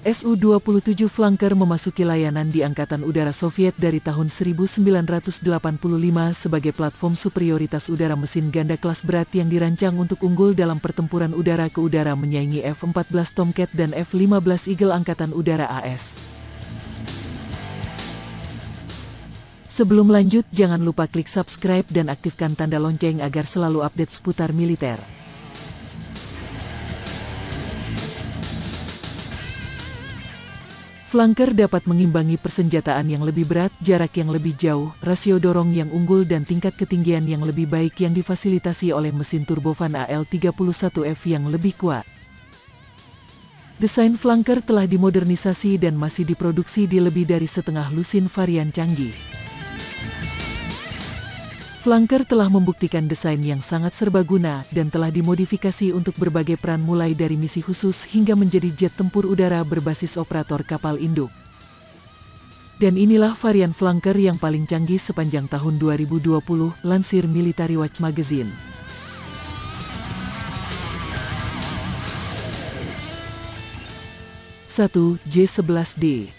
Su-27 Flanker memasuki layanan di Angkatan Udara Soviet dari tahun 1985 sebagai platform superioritas udara mesin ganda kelas berat yang dirancang untuk unggul dalam pertempuran udara ke udara menyaingi F-14 Tomcat dan F-15 Eagle Angkatan Udara AS. Sebelum lanjut, jangan lupa klik subscribe dan aktifkan tanda lonceng agar selalu update seputar militer. Flanker dapat mengimbangi persenjataan yang lebih berat, jarak yang lebih jauh, rasio dorong yang unggul dan tingkat ketinggian yang lebih baik yang difasilitasi oleh mesin turbofan AL-31F yang lebih kuat. Desain flanker telah dimodernisasi dan masih diproduksi di lebih dari setengah lusin varian canggih. Flanker telah membuktikan desain yang sangat serbaguna dan telah dimodifikasi untuk berbagai peran mulai dari misi khusus hingga menjadi jet tempur udara berbasis operator kapal induk. Dan inilah varian flanker yang paling canggih sepanjang tahun 2020, lansir Military Watch Magazine. Satu, J-11D.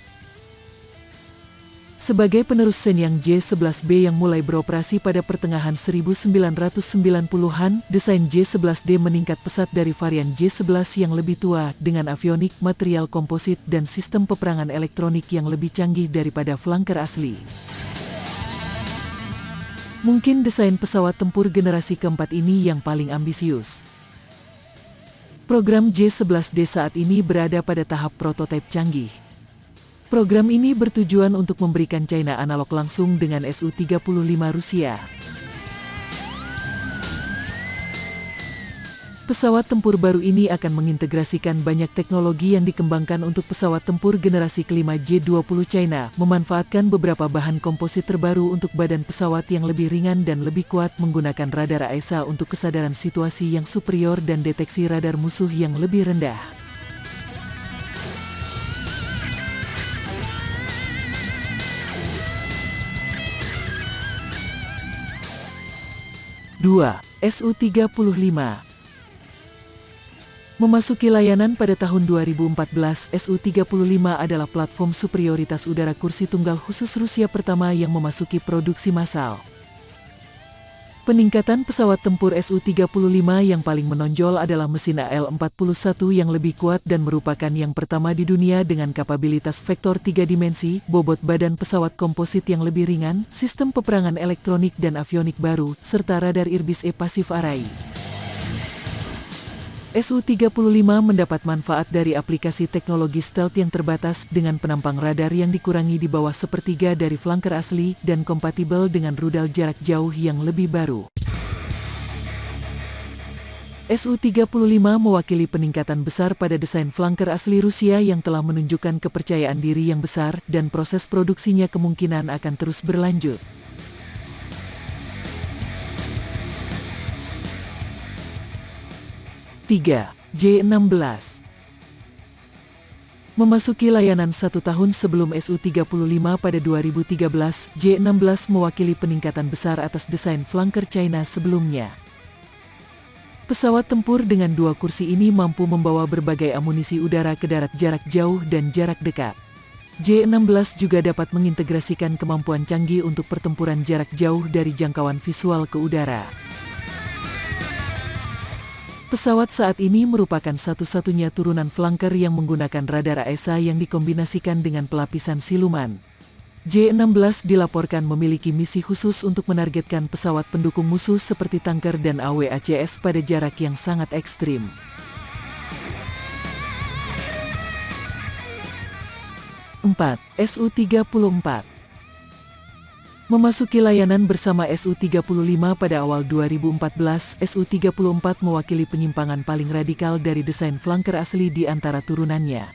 Sebagai penerus Shenyang J-11B yang mulai beroperasi pada pertengahan 1990-an, desain J-11D meningkat pesat dari varian J-11 yang lebih tua dengan avionik, material komposit, dan sistem peperangan elektronik yang lebih canggih daripada flanker asli. Mungkin desain pesawat tempur generasi keempat ini yang paling ambisius. Program J-11D saat ini berada pada tahap prototipe canggih. Program ini bertujuan untuk memberikan China analog langsung dengan Su-35 Rusia. Pesawat tempur baru ini akan mengintegrasikan banyak teknologi yang dikembangkan untuk pesawat tempur generasi kelima J-20 China, memanfaatkan beberapa bahan komposit terbaru untuk badan pesawat yang lebih ringan dan lebih kuat menggunakan radar AESA untuk kesadaran situasi yang superior dan deteksi radar musuh yang lebih rendah. Dua, Su-35. Memasuki layanan pada tahun 2014, Su-35 adalah platform superioritas udara kursi tunggal khusus Rusia pertama yang memasuki produksi massal. Peningkatan pesawat tempur Su-35 yang paling menonjol adalah mesin AL-41 yang lebih kuat dan merupakan yang pertama di dunia dengan kapabilitas vektor 3 dimensi, bobot badan pesawat komposit yang lebih ringan, sistem peperangan elektronik dan avionik baru, serta radar Irbis E Passive Array. Su-35 mendapat manfaat dari aplikasi teknologi stealth yang terbatas dengan penampang radar yang dikurangi di bawah sepertiga dari flanker asli dan kompatibel dengan rudal jarak jauh yang lebih baru. Su-35 mewakili peningkatan besar pada desain flanker asli Rusia yang telah menunjukkan kepercayaan diri yang besar dan proses produksinya kemungkinan akan terus berlanjut. Tiga, J-16. Memasuki layanan 1 tahun sebelum Su-35 pada 2013, J-16 mewakili peningkatan besar atas desain flanker China sebelumnya. Pesawat tempur dengan 2 kursi ini mampu membawa berbagai amunisi udara ke darat jarak jauh dan jarak dekat. J-16 juga dapat mengintegrasikan kemampuan canggih untuk pertempuran jarak jauh dari jangkauan visual ke udara. Pesawat saat ini merupakan satu-satunya turunan flanker yang menggunakan radar AESA yang dikombinasikan dengan pelapisan siluman. J-16 dilaporkan memiliki misi khusus untuk menargetkan pesawat pendukung musuh seperti tanker dan AWACS pada jarak yang sangat ekstrim. 4. Su-34. Memasuki layanan bersama Su-35 pada awal 2014, Su-34 mewakili penyimpangan paling radikal dari desain flanker asli di antara turunannya.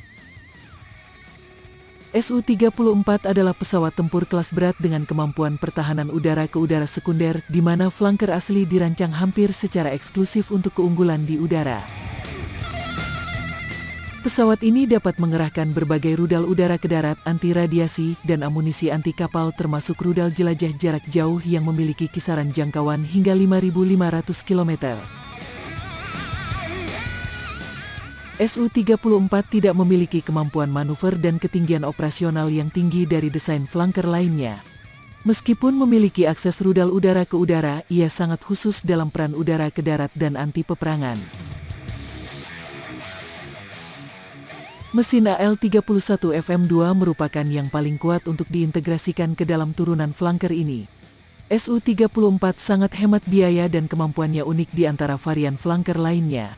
Su-34 adalah pesawat tempur kelas berat dengan kemampuan pertahanan udara ke udara sekunder, di mana flanker asli dirancang hampir secara eksklusif untuk keunggulan di udara. Pesawat ini dapat mengerahkan berbagai rudal udara ke darat, anti radiasi, dan amunisi anti kapal termasuk rudal jelajah jarak jauh yang memiliki kisaran jangkauan hingga 5.500 km. Su-34 tidak memiliki kemampuan manuver dan ketinggian operasional yang tinggi dari desain flanker lainnya. Meskipun memiliki akses rudal udara ke udara, ia sangat khusus dalam peran udara ke darat dan anti peperangan. Mesin AL-31FM2 merupakan yang paling kuat untuk diintegrasikan ke dalam turunan flanker ini. Su-34 sangat hemat biaya dan kemampuannya unik di antara varian flanker lainnya.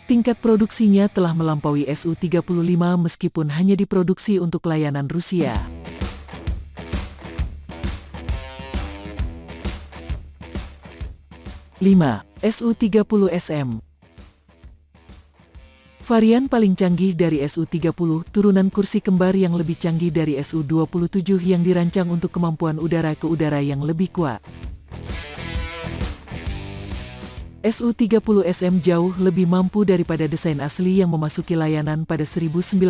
Tingkat produksinya telah melampaui Su-35 meskipun hanya diproduksi untuk layanan Rusia. Su-30SM. Varian paling canggih dari Su-30, turunan kursi kembar yang lebih canggih dari Su-27 yang dirancang untuk kemampuan udara ke udara yang lebih kuat. Su-30SM jauh lebih mampu daripada desain asli yang memasuki layanan pada 1996.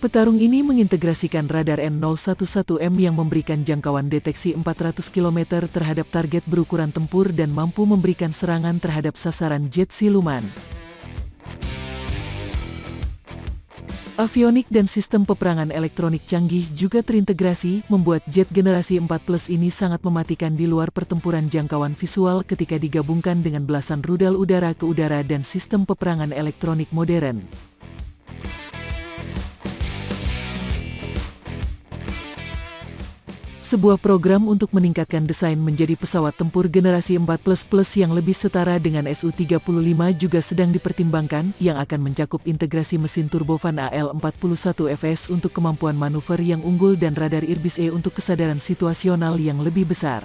Petarung ini mengintegrasikan radar N011M yang memberikan jangkauan deteksi 400 km terhadap target berukuran tempur dan mampu memberikan serangan terhadap sasaran jet siluman. Avionik dan sistem peperangan elektronik canggih juga terintegrasi, membuat jet generasi 4 Plus ini sangat mematikan di luar pertempuran jangkauan visual ketika digabungkan dengan belasan rudal udara ke udara dan sistem peperangan elektronik modern. Sebuah program untuk meningkatkan desain menjadi pesawat tempur generasi 4 Plus yang lebih setara dengan Su-35 juga sedang dipertimbangkan, yang akan mencakup integrasi mesin turbofan AL-41FS untuk kemampuan manuver yang unggul dan radar Irbis-E untuk kesadaran situasional yang lebih besar.